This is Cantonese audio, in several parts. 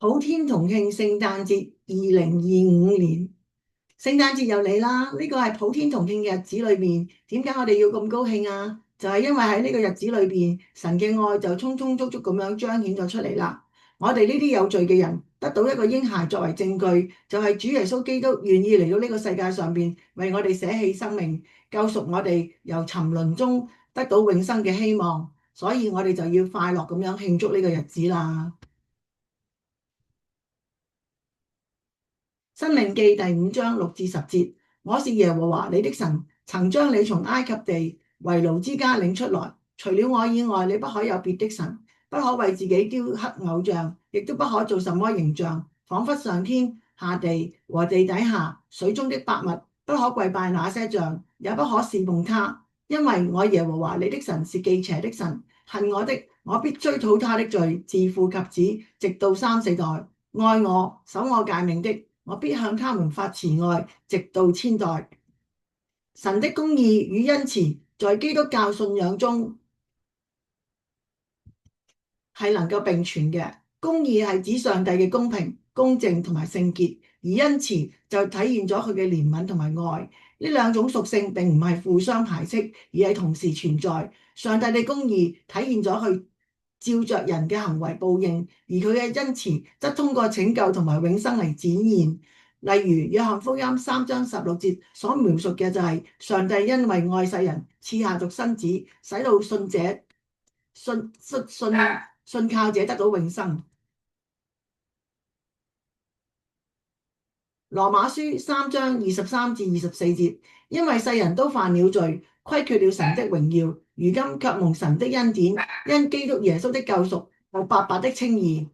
普天同慶聖誕節2025年，聖誕節又嚟啦！呢個係普天同慶嘅日子裏面，點解我哋要咁高興啊？就係因為喺呢個日子裏邊，神嘅愛就充充足足咁樣彰顯咗出嚟啦。我哋呢啲有罪嘅人得到一個嬰孩作為證據，就係主耶穌基督願意嚟到呢個世界上邊，為我哋捨棄生命，救贖我哋由沉淪中得到永生嘅希望。所以我哋就要快樂咁樣慶祝呢個日子啦。申命記第5章6至10節，我是耶和華你的神，曾將你從埃及地為奴之家領出來。除了我以外，你不可有別的神，不可為自己雕刻偶像，亦都不可做什麼形象，仿佛上天下地和地底下水中的百物，不可跪拜那些像，也不可侍奉他。因為我耶和華你的神是忌邪的神，恨我的，我必追討他的罪，自父及子，直到3、4代。愛我、守我誡命的，我必向他們發慈愛，直到千代。神的公義與恩慈在基督教信仰中係能夠並存嘅。公義係指上帝嘅公平、公正同埋聖潔，而恩慈就體現咗佢嘅憐憫同埋愛。呢兩種屬性並唔係互相排斥，而係同時存在。上帝嘅公義體現咗佢照着人嘅行為報應，而佢嘅恩慈則通過拯救同埋永生嚟展現。例如約翰福音3章16節所描述嘅就係上帝因為愛世人，賜下獨生子，使到信靠者得到永生。羅馬書3章23至24節，因為世人都犯了罪，虧缺了神的榮耀，如今卻蒙神的恩典，因基督耶穌的救贖，就白白的稱義。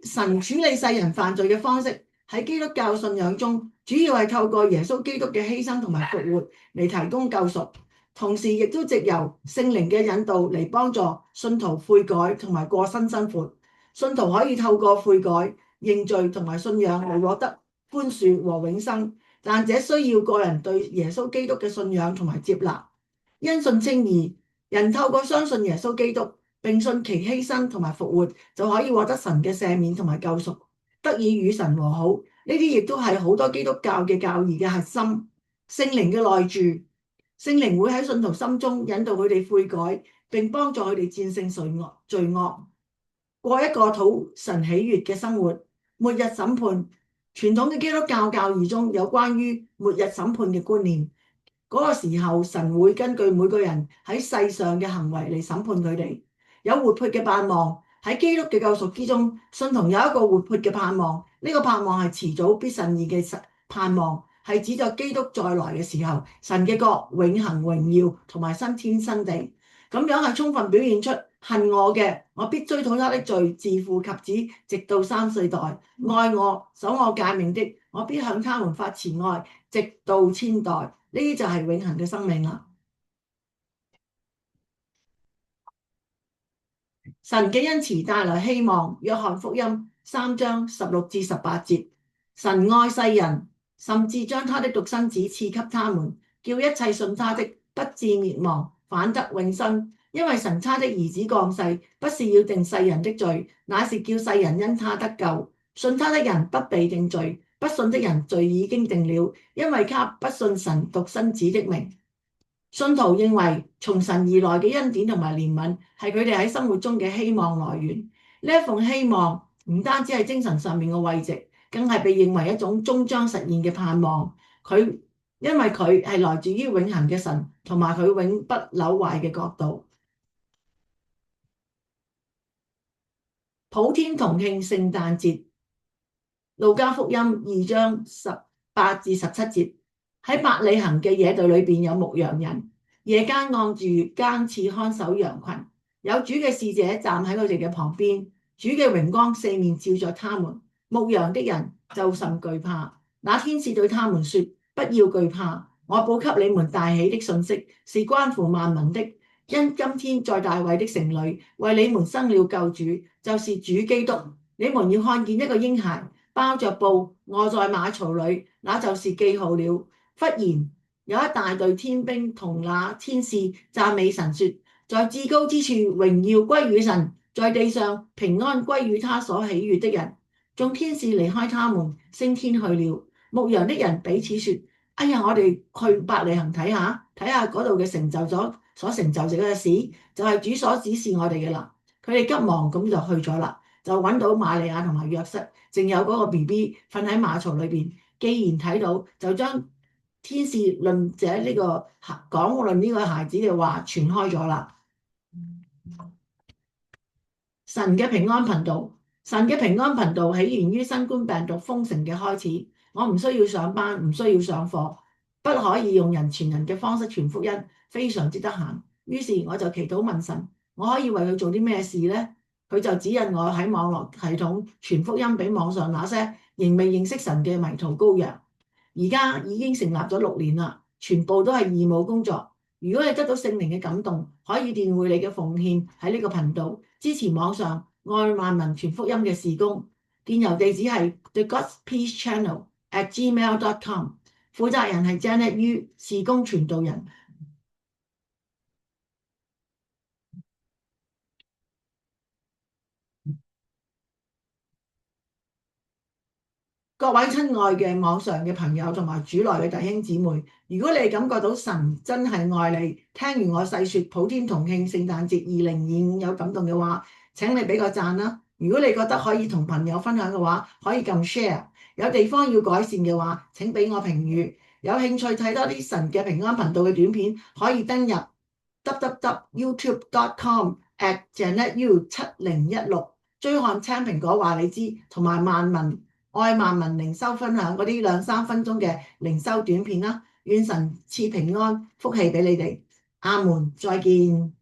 神處理世人犯罪嘅方式喺基督教信仰中，主要係透過耶穌基督嘅犧牲同埋復活嚟提供救贖，同時亦都藉由聖靈嘅引導嚟幫助信徒悔改同埋過新生活。信徒可以透過悔改、認罪同埋信仰嚟獲得寬恕和永生，但這需要個人對耶穌基督嘅信仰同埋接納。因信稱義，人透過相信耶穌基督並信其犧牲同埋復活，就可以獲得神嘅赦免同埋救贖，得以與神和好。呢啲亦都係好多基督教嘅教義嘅核心。聖靈嘅內住，聖靈會喺信徒心中引導佢哋悔改，並幫助佢哋戰勝罪惡，過一個討神喜悅嘅生活。末日審判，傳統嘅基督教教義中有關於末日審判嘅觀念。嗰個時候，神會根據每個人喺世上嘅行為嚟審判佢哋。有活潑嘅盼望，喺基督嘅救贖之中，信徒有一個活潑嘅盼望。呢個盼望係遲早必實現嘅盼望，係指著基督再來嘅時候，神嘅國永恆榮耀同埋新天新地。咁樣係充分表現出恨我嘅，我必追討他的罪，自父及子，直到3、4代。愛我、守我誡命的，我必向他們發慈愛，直到千代。呢啲就係永恆嘅生命啦。神嘅恩慈帶來希望。約翰福音3章16至18節，神愛世人，甚至將他的獨生子賜給他們，叫一切信他的不至滅亡，反得永生。因為神差的兒子降世，不是要定世人的罪，乃是叫世人因他得救。信他的人不被定罪，不信的人罪已經定了，因為他不信神獨生子的名。信徒認為從神而來嘅恩典同埋憐憫係佢哋喺生活中嘅希望來源。呢一份希望唔單止係精神上面嘅慰藉，更係被認為一種終將實現嘅盼望。因為佢係來自於永恆嘅神，同埋佢永不朽壞嘅國度。普天同慶聖誕節，路加福音2章18至17節，喺伯利恆嘅野地裏邊有牧羊人，夜間按住更次看守羊群，有主嘅使者站喺佢哋嘅旁邊，主嘅榮光四面照着他們，牧羊的人就甚懼怕。那天使對他們說：不要懼怕，我報給你們大喜的信息，是關乎萬民的。因今天在大衛的城裏為你們生了救主，就是主基督。你們要看見一個嬰孩包着布臥在馬槽裏，那就是記號了。忽然有一大隊天兵同那天使讚美神說：在至高之處榮耀歸與神，在地上平安歸於他所喜悅的人。眾天使離開他們，升天去了。牧羊的人彼此說：哎呀，我哋去伯利恆睇下，睇下嗰度嘅所成就嘅事，就係主所指示我哋嘅啦。佢哋急忙咁就去咗啦，就揾到瑪利亞同埋約瑟，正有嗰個 BB 瞓喺馬槽裏邊。既然睇到，就將天使論者呢個講論呢個孩子嘅話傳開咗啦。神嘅平安頻道，神嘅平安頻道起源於新冠病毒封城嘅開始。我唔需要上班，唔需要上課，不可以用人傳人嘅方式傳福音，非常之得閒。於是我就祈禱問神，我可以為佢做啲咩事呢？佢就指引我喺網絡系統傳福音俾網上那些仍未認識神嘅迷途羔羊。而家已經成立咗6年啦，全部都係義務工作。如果你得到聖靈嘅感動，可以電匯你嘅奉獻喺呢個頻道，支持網上愛萬民傳福音嘅事工。電郵地址係 thegodspeechchannel@gmail.com， 負責人係 Janet Yu， 事工傳道人。各位親愛嘅網上嘅朋友同埋主內嘅弟兄姊妹，如果你感覺到神真係愛你，聽完我細說普天同慶聖誕節2025有感動嘅話，請你俾個讚啦。如果你覺得可以同朋友分享嘅話，可以撳 share。有地方要改善嘅話，請俾我評語。有興趣睇多啲神嘅平安頻道嘅短片，可以登入 www.youtube.com/JanetU7016 追看青蘋果話你知同埋愛萬民靈修分享嗰啲2-3分鐘嘅靈修短片啦。願神賜平安福氣俾你哋。阿門，再見。